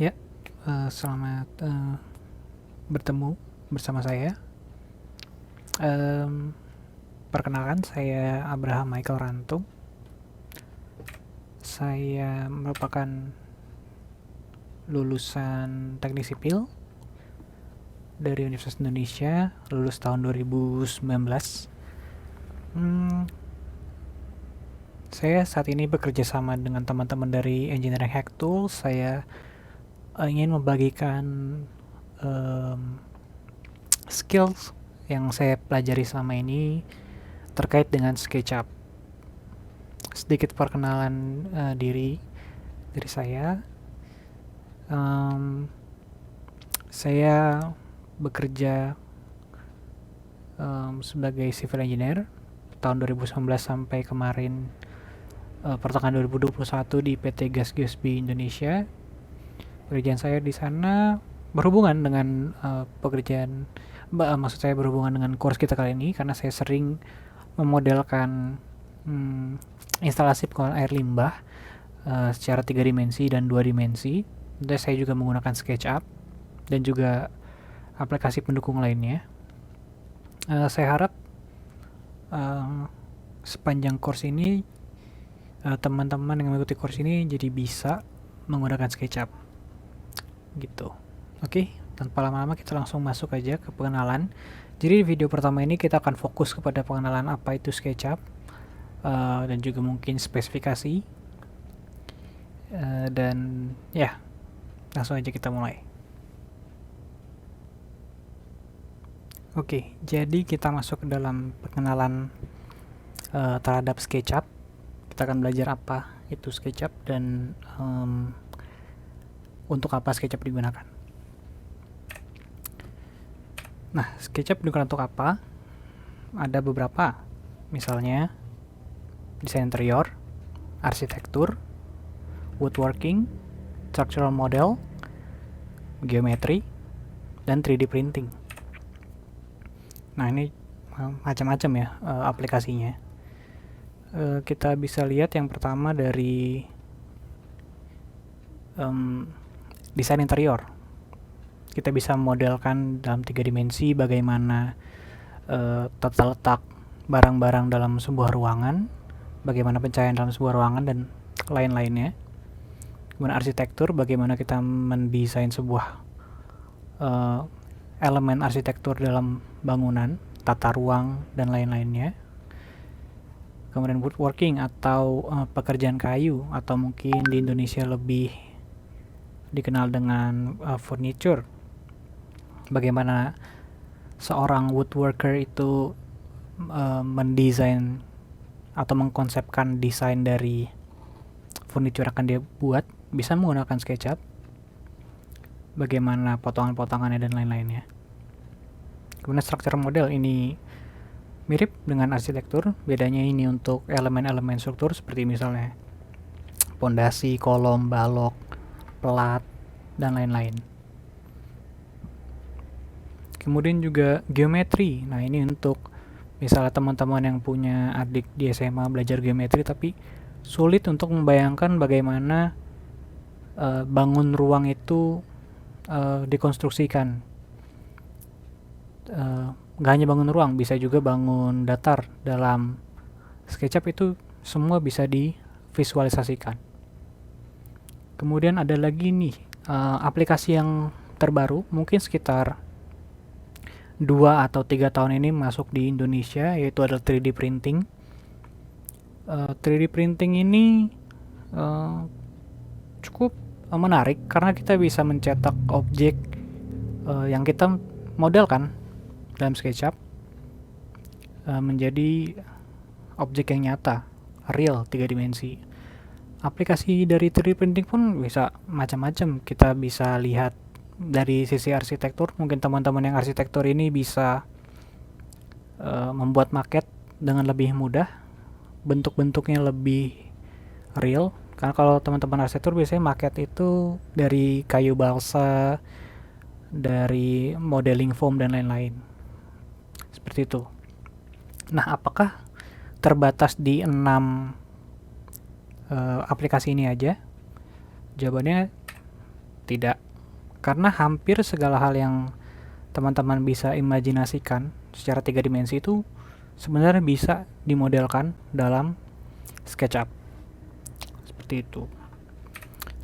Ya, selamat bertemu bersama saya. Em, Perkenalkan, saya Abraham Michael Rantung. Saya merupakan lulusan Teknik Sipil dari Universitas Indonesia, lulus tahun 2019. Saya saat ini bekerja sama dengan teman-teman dari Engineering Hack Tool. Saya ingin membagikan skills yang saya pelajari selama ini terkait dengan SketchUp. Sedikit perkenalan diri dari saya. Saya bekerja sebagai civil engineer tahun 2019 sampai kemarin pertengahan 2021 di PT Gas Giosbi Indonesia. Pekerjaan saya di sana berhubungan dengan maksud saya berhubungan dengan course kita kali ini, karena saya sering memodelkan instalasi pengolahan air limbah secara 3 dimensi dan 2 dimensi. Dan saya juga menggunakan SketchUp dan juga aplikasi pendukung lainnya. Saya harap sepanjang course ini teman-teman yang mengikuti course ini jadi bisa menggunakan SketchUp gitu. Oke, tanpa lama-lama kita langsung masuk aja ke pengenalan. Jadi di video pertama ini kita akan fokus kepada pengenalan apa itu SketchUp dan juga mungkin spesifikasi, dan ya, langsung aja kita mulai. Oke, jadi kita masuk ke dalam pengenalan terhadap SketchUp. Kita akan belajar apa itu SketchUp dan untuk apa SketchUp digunakan. Nah, SketchUp digunakan untuk apa? Ada beberapa, misalnya desain interior, arsitektur, woodworking, structural model, geometri, dan 3D printing. Nah, ini macam-macam ya aplikasinya. Kita bisa lihat yang pertama dari desain interior. Kita bisa memodelkan dalam 3 dimensi bagaimana tata letak barang-barang dalam sebuah ruangan, bagaimana pencahayaan dalam sebuah ruangan, dan lain-lainnya. Kemudian arsitektur, bagaimana kita mendesain sebuah elemen arsitektur dalam bangunan, tata ruang, dan lain-lainnya. Kemudian woodworking atau pekerjaan kayu, atau mungkin di Indonesia lebih dikenal dengan furniture. Bagaimana seorang woodworker itu mendesain atau mengkonsepkan desain dari furniture akan dia buat, bisa menggunakan SketchUp. Bagaimana potongan-potongannya dan lain-lainnya. Kemudian structure model, ini mirip dengan arsitektur, bedanya ini untuk elemen-elemen struktur seperti misalnya pondasi, kolom, balok, pelat, dan lain-lain. Kemudian juga geometri. Nah, ini untuk misalnya teman-teman yang punya adik di SMA belajar geometri tapi sulit untuk membayangkan bagaimana bangun ruang itu dikonstruksikan. Gak hanya bangun ruang, bisa juga bangun datar. Dalam SketchUp itu semua bisa divisualisasikan. Kemudian ada lagi nih aplikasi yang terbaru, mungkin sekitar 2 atau 3 tahun ini masuk di Indonesia, yaitu adalah 3D printing. 3D printing ini cukup menarik karena kita bisa mencetak objek yang kita modelkan dalam SketchUp menjadi objek yang nyata, real, 3 dimensi. Aplikasi dari 3D printing pun bisa macam-macam. Kita bisa lihat dari sisi arsitektur, mungkin teman-teman yang arsitektur ini bisa membuat maket dengan lebih mudah, bentuk-bentuknya lebih real. Karena kalau teman-teman arsitektur biasanya maket itu dari kayu balsa, dari modeling foam, dan lain-lain. Seperti itu. Nah, apakah terbatas di 6 aplikasi ini aja? Jawabannya Tidak, karena hampir segala hal yang teman-teman bisa imajinasikan secara 3 dimensi itu sebenarnya bisa dimodelkan dalam SketchUp. Seperti itu.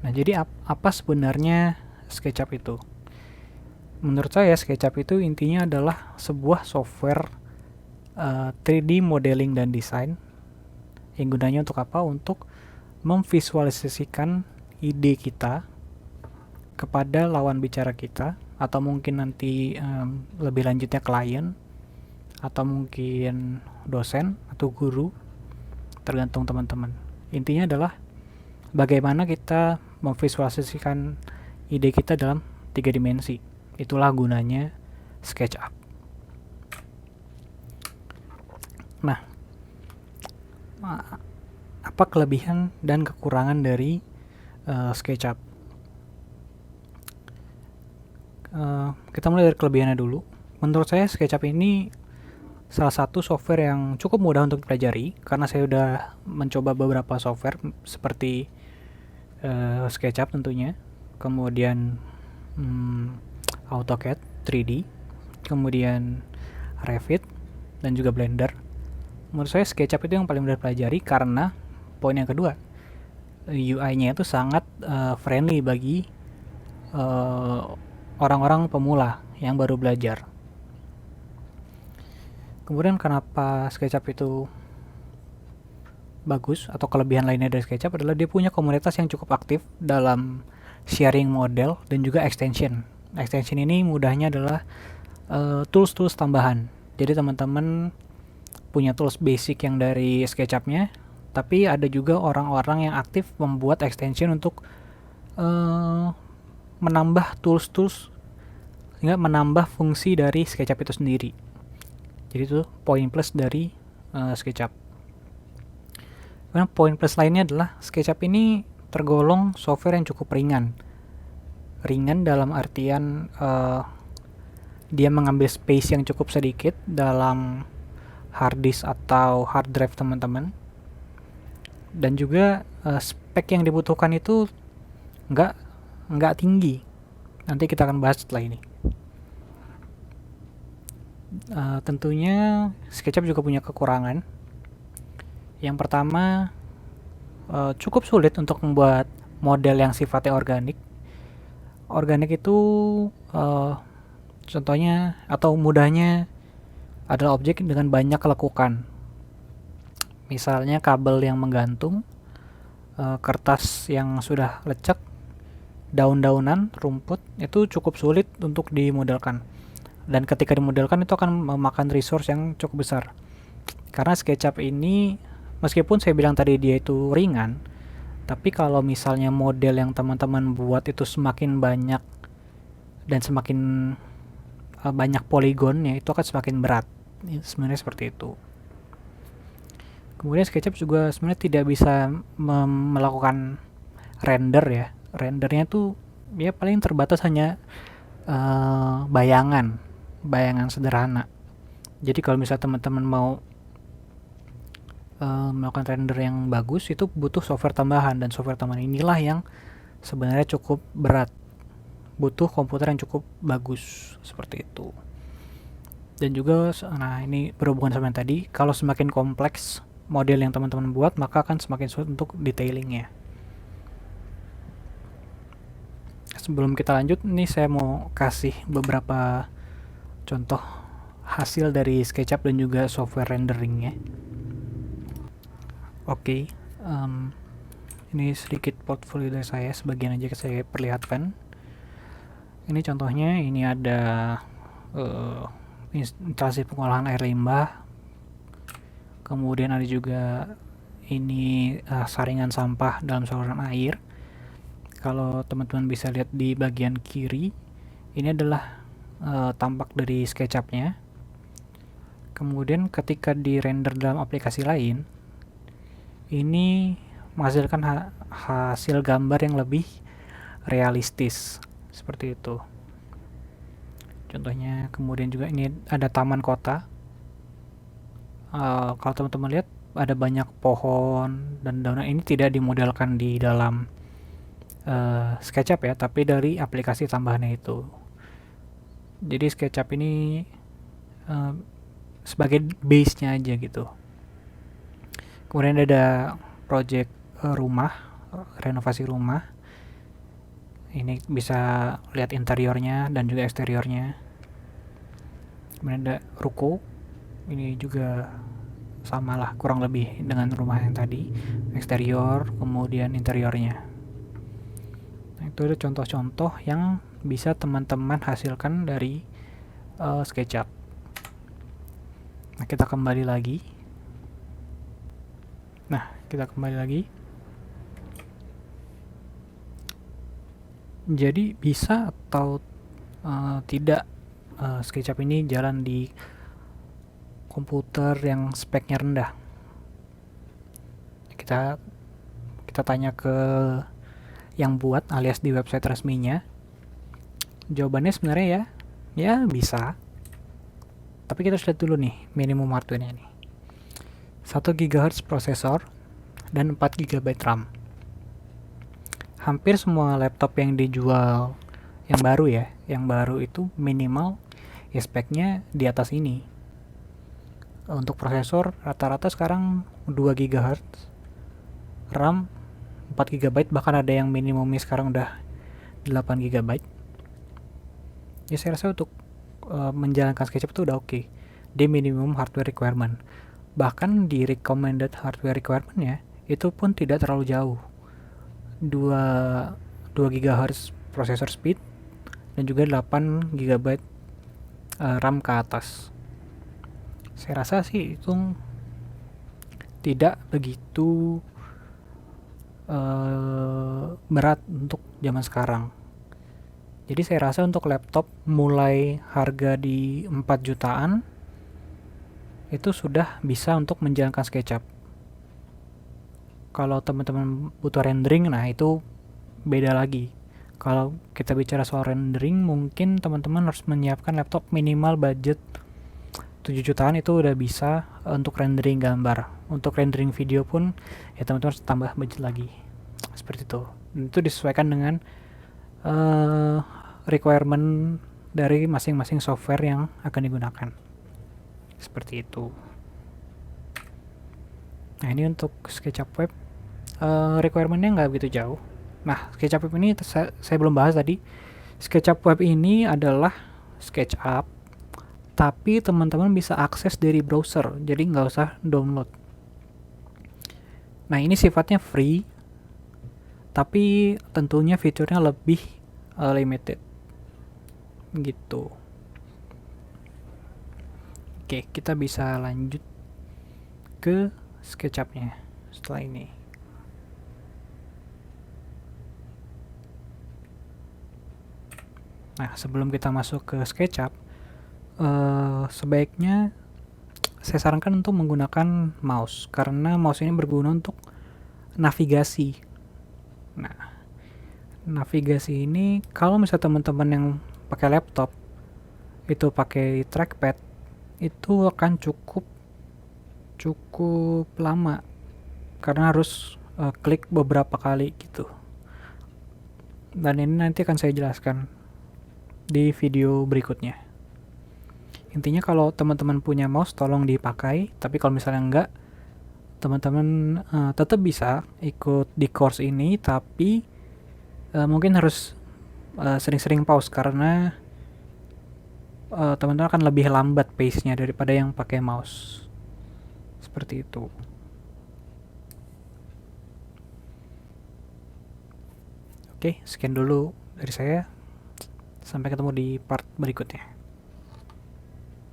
Nah, jadi apa sebenarnya SketchUp itu? Menurut saya SketchUp itu intinya adalah sebuah software 3D modeling dan desain yang gunanya untuk apa? Untuk memvisualisasikan ide kita kepada lawan bicara kita, atau mungkin nanti lebih lanjutnya klien, atau mungkin dosen atau guru, tergantung teman-teman. Intinya adalah bagaimana kita memvisualisasikan ide kita dalam 3 dimensi. Itulah gunanya SketchUp. Nah, apa kelebihan dan kekurangan dari SketchUp? Kita mulai dari kelebihannya dulu. Menurut saya SketchUp ini salah satu software yang cukup mudah untuk dipelajari, karena saya udah mencoba beberapa software seperti SketchUp tentunya, kemudian AutoCAD 3D, kemudian Revit, dan juga Blender. Menurut saya SketchUp itu yang paling mudah dipelajari karena poin yang kedua, UI-nya itu sangat friendly bagi orang-orang pemula yang baru belajar. Kemudian kenapa SketchUp itu bagus, atau kelebihan lainnya dari SketchUp adalah dia punya komunitas yang cukup aktif dalam sharing model dan juga extension. Extension ini mudahnya adalah tools-tools tambahan. Jadi teman-teman punya tools basic yang dari SketchUp-nya, tapi ada juga orang-orang yang aktif membuat extension untuk menambah tools-tools sehingga menambah fungsi dari SketchUp itu sendiri. Jadi itu poin plus dari SketchUp. Karena poin plus lainnya adalah SketchUp ini tergolong software yang cukup ringan. Ringan dalam artian dia mengambil space yang cukup sedikit dalam hard disk atau hard drive teman-teman, dan juga spek yang dibutuhkan itu nggak tinggi. Nanti kita akan bahas setelah ini. Tentunya SketchUp juga punya kekurangan. Yang pertama, cukup sulit untuk membuat model yang sifatnya organik. Organik itu contohnya atau mudahnya adalah objek dengan banyak lekukan. Misalnya kabel yang menggantung, kertas yang sudah lecek, daun-daunan, rumput, itu cukup sulit untuk dimodelkan. Dan ketika dimodelkan itu akan memakan resource yang cukup besar. Karena SketchUp ini, meskipun saya bilang tadi dia itu ringan, tapi kalau misalnya model yang teman-teman buat itu semakin banyak dan semakin banyak poligonnya, itu akan semakin berat. Sebenarnya seperti itu. Kemudian SketchUp juga sebenarnya tidak bisa melakukan render ya. Rendernya tuh ya paling terbatas hanya bayangan sederhana. Jadi kalau misalnya teman-teman mau melakukan render yang bagus, itu butuh software tambahan, dan software tambahan inilah yang sebenarnya cukup berat, butuh komputer yang cukup bagus, seperti itu. Dan juga, nah ini berhubungan sama yang tadi, kalau semakin kompleks model yang teman-teman buat, maka akan semakin sulit untuk detailingnya. Sebelum kita lanjut, ini saya mau kasih beberapa contoh hasil dari SketchUp dan juga software renderingnya. Oke, ini sedikit portfolio dari saya, sebagian aja saya perlihatkan. Ini contohnya, ini ada instalasi pengolahan air limbah, kemudian ada juga ini saringan sampah dalam saluran air. Kalau teman-teman bisa lihat di bagian kiri, ini adalah tampak dari SketchUp-nya. Kemudian ketika di render dalam aplikasi lain, ini menghasilkan hasil gambar yang lebih realistis, seperti itu. Contohnya, kemudian juga ini ada taman kota. Kalau teman-teman lihat ada banyak pohon dan daunan, ini tidak dimodelkan di dalam SketchUp ya, tapi dari aplikasi tambahannya itu. Jadi SketchUp ini sebagai base-nya aja gitu. Kemudian ada project rumah, renovasi rumah. Ini bisa lihat interiornya dan juga eksteriornya. Kemudian ada ruko. Ini juga sama lah kurang lebih dengan rumah yang tadi, eksterior kemudian interiornya. Nah, itu ada contoh-contoh yang bisa teman-teman hasilkan dari SketchUp. Nah, kita kembali lagi. Jadi bisa atau tidak SketchUp ini jalan di komputer yang speknya rendah? Kita tanya ke yang buat alias di website resminya. Jawabannya sebenarnya ya bisa. Tapi kita harus lihat dulu nih minimum hardware-nya nih. 1 GHz prosesor dan 4 GB RAM. Hampir semua laptop yang dijual yang baru itu minimal ya speknya di atas ini. Untuk prosesor rata-rata sekarang 2 GHz, RAM 4 GB, bahkan ada yang minimumnya sekarang udah 8 GB. Ya saya rasa untuk menjalankan SketchUp itu udah oke. Di minimum hardware requirement. Bahkan di recommended hardware requirement-nya itu pun tidak terlalu jauh. 2 GHz processor speed dan juga 8 GB RAM ke atas. Saya rasa sih itu tidak begitu berat untuk zaman sekarang. Jadi saya rasa untuk laptop mulai harga di 4 jutaan itu sudah bisa untuk menjalankan SketchUp. Kalau teman-teman butuh rendering, nah itu beda lagi. Kalau kita bicara soal rendering, mungkin teman-teman harus menyiapkan laptop minimal budget 7 jutaan itu udah bisa untuk rendering gambar. Untuk rendering video pun ya teman-teman harus tambah budget lagi. Seperti itu. Dan itu disesuaikan dengan requirement dari masing-masing software yang akan digunakan. Seperti itu. Nah, ini untuk SketchUp Web requirement-nya nggak begitu jauh. Nah, SketchUp Web ini saya belum bahas tadi. SketchUp Web ini adalah SketchUp, tapi teman-teman bisa akses dari browser, jadi nggak usah download. Nah, ini sifatnya free, tapi tentunya fiturnya lebih limited gitu. Oke, kita bisa lanjut ke SketchUp-nya setelah ini. Nah, sebelum kita masuk ke SketchUp, sebaiknya saya sarankan untuk menggunakan mouse, karena mouse ini berguna untuk navigasi. Nah, navigasi ini kalau misalnya teman-teman yang pakai laptop itu pakai trackpad, itu akan cukup lama karena harus klik beberapa kali gitu. Dan ini nanti akan saya jelaskan di video berikutnya. Intinya kalau teman-teman punya mouse tolong dipakai, tapi kalau misalnya enggak, teman-teman tetap bisa ikut di course ini, tapi mungkin harus sering-sering pause karena teman-teman akan lebih lambat pace-nya daripada yang pakai mouse. Seperti itu. Oke, sekian dulu dari saya. Sampai ketemu di part berikutnya.